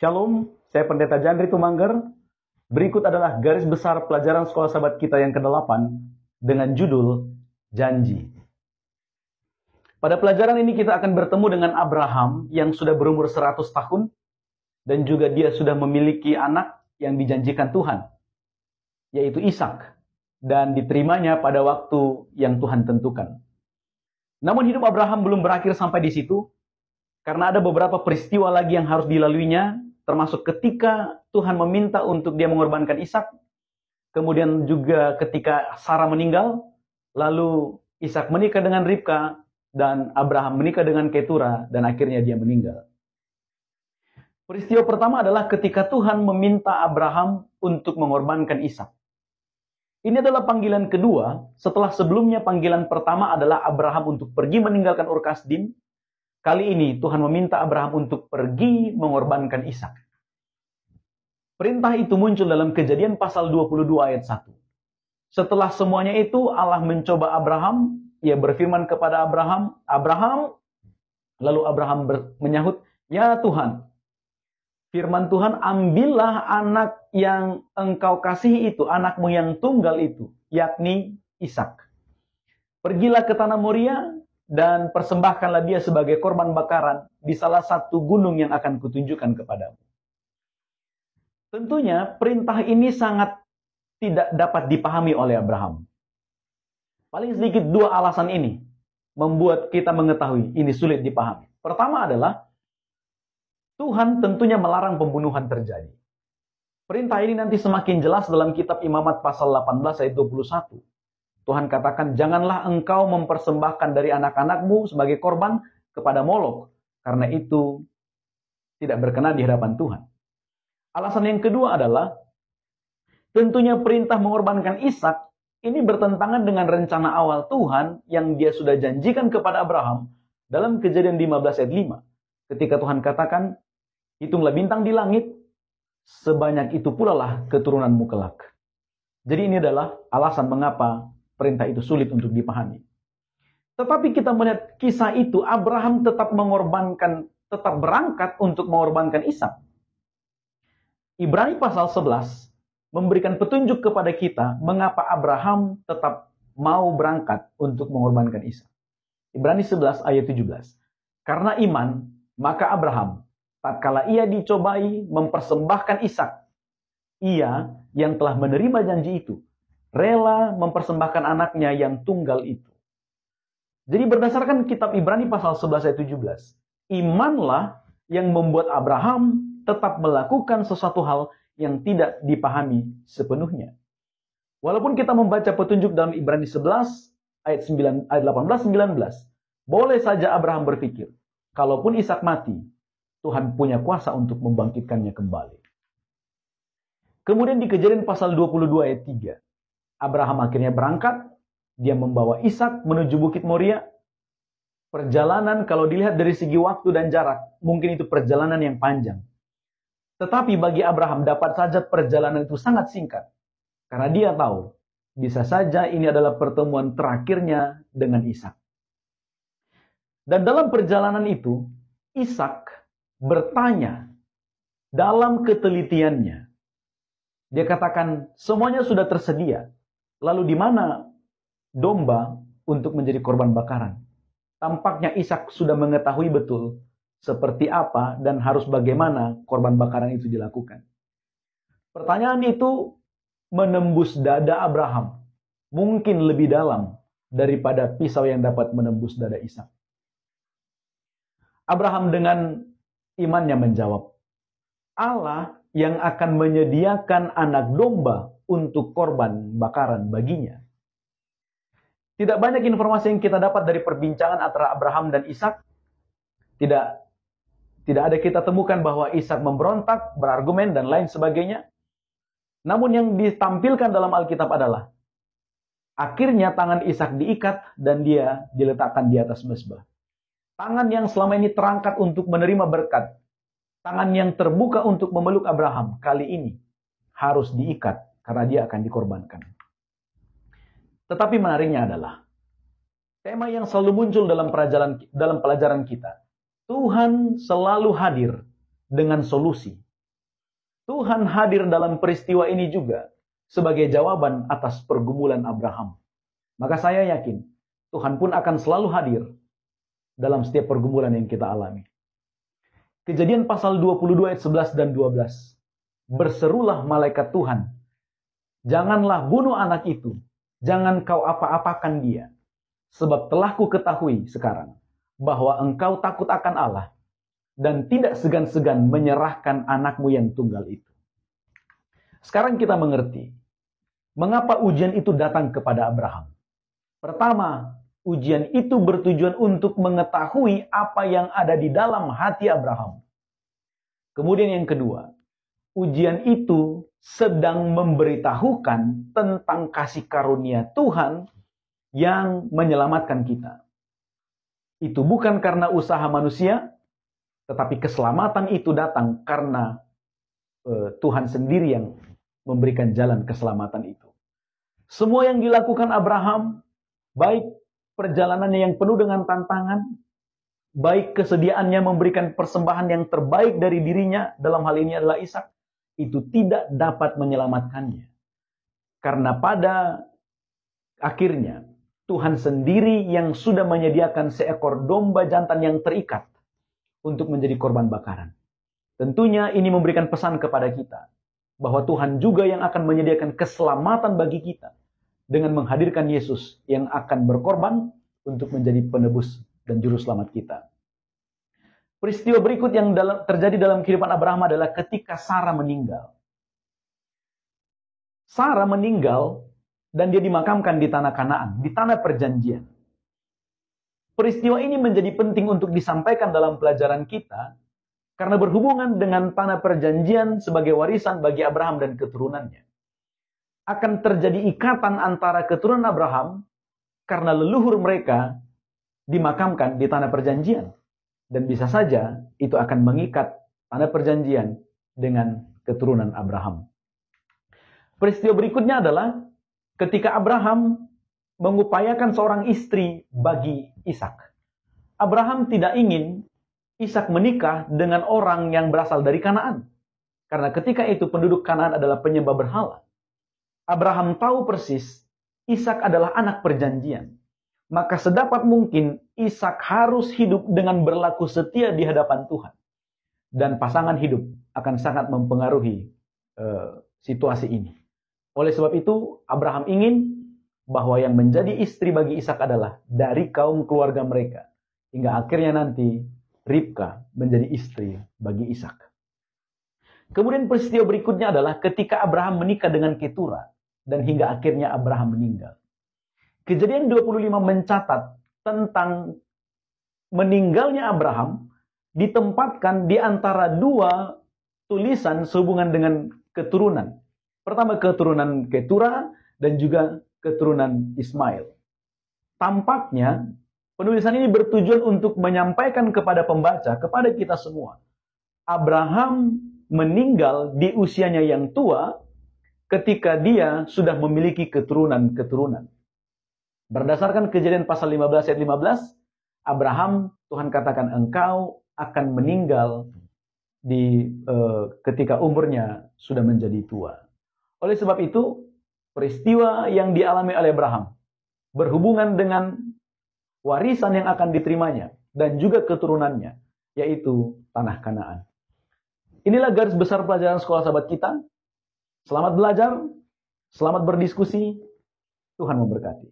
Shalom, saya Pendeta Jandri Tumangger. Berikut adalah garis besar pelajaran sekolah sahabat kita yang ke-8 dengan judul Janji. Pada pelajaran ini kita akan bertemu dengan Abraham yang sudah berumur 100 tahun dan juga dia sudah memiliki anak yang dijanjikan Tuhan, yaitu Ishak, dan diterimanya pada waktu yang Tuhan tentukan. Namun hidup Abraham belum berakhir sampai di situ, karena ada beberapa peristiwa lagi yang harus dilaluinya, termasuk ketika Tuhan meminta untuk dia mengorbankan Ishak, kemudian juga ketika Sarah meninggal, lalu Ishak menikah dengan Ribka, dan Abraham menikah dengan Ketura, dan akhirnya dia meninggal. Peristiwa pertama adalah ketika Tuhan meminta Abraham untuk mengorbankan Ishak. Ini adalah panggilan kedua, setelah sebelumnya panggilan pertama adalah Abraham untuk pergi meninggalkan Ur Kasdim. Kali ini Tuhan meminta Abraham untuk pergi mengorbankan Ishak. Perintah itu muncul dalam Kejadian pasal 22 ayat 1. Setelah semuanya itu Allah mencoba Abraham, ia berfirman kepada Abraham, "Abraham." Lalu Abraham menyahut, "Ya Tuhan." Firman Tuhan, "Ambillah anak yang engkau kasihi itu, anakmu yang tunggal itu, yakni Ishak. Pergilah ke tanah Moria, dan persembahkanlah dia sebagai korban bakaran di salah satu gunung yang akan kutunjukkan kepadamu." Tentunya perintah ini sangat tidak dapat dipahami oleh Abraham. Paling sedikit dua alasan ini membuat kita mengetahui ini sulit dipahami. Pertama adalah Tuhan tentunya melarang pembunuhan terjadi. Perintah ini nanti semakin jelas dalam kitab Imamat pasal 18 ayat 21. Tuhan katakan, "Janganlah engkau mempersembahkan dari anak-anakmu sebagai korban kepada Molok, karena itu tidak berkenan di hadapan Tuhan." Alasan yang kedua adalah, tentunya perintah mengorbankan Ishak ini bertentangan dengan rencana awal Tuhan yang dia sudah janjikan kepada Abraham dalam Kejadian 15 ayat 5. Ketika Tuhan katakan, "Hitunglah bintang di langit, sebanyak itu pula lah keturunanmu kelak." Jadi ini adalah alasan mengapa perintah itu sulit untuk dipahami. Tetapi kita melihat kisah itu, Abraham tetap berangkat untuk mengorbankan Ishak. Ibrani pasal 11 memberikan petunjuk kepada kita mengapa Abraham tetap mau berangkat untuk mengorbankan Ishak. Ibrani 11 ayat 17. "Karena iman, maka Abraham, tatkala ia dicobai mempersembahkan Ishak, ia yang telah menerima janji itu, rela mempersembahkan anaknya yang tunggal itu." Jadi berdasarkan kitab Ibrani pasal 11 ayat 17, imanlah yang membuat Abraham tetap melakukan sesuatu hal yang tidak dipahami sepenuhnya. Walaupun kita membaca petunjuk dalam Ibrani 11 ayat 18-19, boleh saja Abraham berpikir, kalaupun Ishak mati, Tuhan punya kuasa untuk membangkitkannya kembali. Kemudian di Kejadian pasal 22 ayat 3, Abraham akhirnya berangkat, dia membawa Ishak menuju Bukit Moria. Perjalanan kalau dilihat dari segi waktu dan jarak, mungkin itu perjalanan yang panjang. Tetapi bagi Abraham dapat saja perjalanan itu sangat singkat. Karena dia tahu, bisa saja ini adalah pertemuan terakhirnya dengan Ishak. Dan dalam perjalanan itu, Ishak bertanya dalam ketelitiannya. Dia katakan, semuanya sudah tersedia. Lalu di mana domba untuk menjadi korban bakaran? Tampaknya Ishak sudah mengetahui betul seperti apa dan harus bagaimana korban bakaran itu dilakukan. Pertanyaan itu menembus dada Abraham. Mungkin lebih dalam daripada pisau yang dapat menembus dada Ishak. Abraham dengan imannya menjawab, "Allah yang akan menyediakan anak domba untuk korban bakaran baginya." Tidak banyak informasi yang kita dapat dari perbincangan antara Abraham dan Ishak. Tidak ada kita temukan bahwa Ishak memberontak, berargumen, dan lain sebagainya. Namun yang ditampilkan dalam Alkitab adalah, akhirnya tangan Ishak diikat dan dia diletakkan di atas mezbah. Tangan yang selama ini terangkat untuk menerima berkat, tangan yang terbuka untuk memeluk Abraham, kali ini harus diikat karena dia akan dikorbankan. Tetapi menariknya adalah, tema yang selalu muncul dalam pelajaran kita, Tuhan selalu hadir dengan solusi Tuhan hadir dalam peristiwa ini juga sebagai jawaban atas pergumulan Abraham. Maka saya yakin Tuhan pun akan selalu hadir dalam setiap pergumulan yang kita alami. Kejadian pasal 22 ayat 11 dan 12. Berserulah malaikat Tuhan, janganlah bunuh anak itu, jangan kau apa-apakan dia. Sebab telah ku ketahui sekarang bahwa engkau takut akan Allah dan tidak segan-segan menyerahkan anakmu yang tunggal itu. Sekarang kita mengerti mengapa ujian itu datang kepada Abraham. Pertama, ujian itu bertujuan untuk mengetahui apa yang ada di dalam hati Abraham. Kemudian yang kedua, ujian itu sedang memberitahukan tentang kasih karunia Tuhan yang menyelamatkan kita. Itu bukan karena usaha manusia, tetapi keselamatan itu datang karena Tuhan sendiri yang memberikan jalan keselamatan itu. Semua yang dilakukan Abraham, baik perjalanannya yang penuh dengan tantangan, baik kesediaannya memberikan persembahan yang terbaik dari dirinya, dalam hal ini adalah Ishak, itu tidak dapat menyelamatkannya. Karena pada akhirnya, Tuhan sendiri yang sudah menyediakan seekor domba jantan yang terikat untuk menjadi korban bakaran. Tentunya ini memberikan pesan kepada kita bahwa Tuhan juga yang akan menyediakan keselamatan bagi kita dengan menghadirkan Yesus yang akan berkorban untuk menjadi penebus dan juru selamat kita. Peristiwa berikut yang terjadi dalam kehidupan Abraham adalah ketika Sarah meninggal. Sarah meninggal dan dia dimakamkan di tanah Kanaan, di tanah perjanjian. Peristiwa ini menjadi penting untuk disampaikan dalam pelajaran kita karena berhubungan dengan tanah perjanjian sebagai warisan bagi Abraham dan keturunannya. Akan terjadi ikatan antara keturunan Abraham karena leluhur mereka dimakamkan di tanah perjanjian. Dan bisa saja itu akan mengikat tanah perjanjian dengan keturunan Abraham. Peristiwa berikutnya adalah ketika Abraham mengupayakan seorang istri bagi Ishak. Abraham tidak ingin Ishak menikah dengan orang yang berasal dari Kanaan. Karena ketika itu penduduk Kanaan adalah penyembah berhala. Abraham tahu persis Ishak adalah anak perjanjian. Maka sedapat mungkin Ishak harus hidup dengan berlaku setia di hadapan Tuhan. Dan pasangan hidup akan sangat mempengaruhi situasi ini. Oleh sebab itu, Abraham ingin bahwa yang menjadi istri bagi Ishak adalah dari kaum keluarga mereka. Hingga akhirnya nanti Ribka menjadi istri bagi Ishak. Kemudian peristiwa berikutnya adalah ketika Abraham menikah dengan Ketura. Dan hingga akhirnya Abraham meninggal. Kejadian 25 mencatat tentang meninggalnya Abraham ditempatkan di antara dua tulisan sehubungan dengan keturunan. Pertama keturunan Ketura dan juga keturunan Ismail. Tampaknya penulisan ini bertujuan untuk menyampaikan kepada pembaca, kepada kita semua. Abraham meninggal di usianya yang tua ketika dia sudah memiliki keturunan-keturunan. Berdasarkan Kejadian pasal 15 ayat 15, Abraham, Tuhan katakan engkau akan meninggal ketika umurnya sudah menjadi tua. Oleh sebab itu, peristiwa yang dialami oleh Abraham berhubungan dengan warisan yang akan diterimanya dan juga keturunannya, yaitu tanah Kanaan. Inilah garis besar pelajaran sekolah sahabat kita. Selamat belajar, selamat berdiskusi, Tuhan memberkati.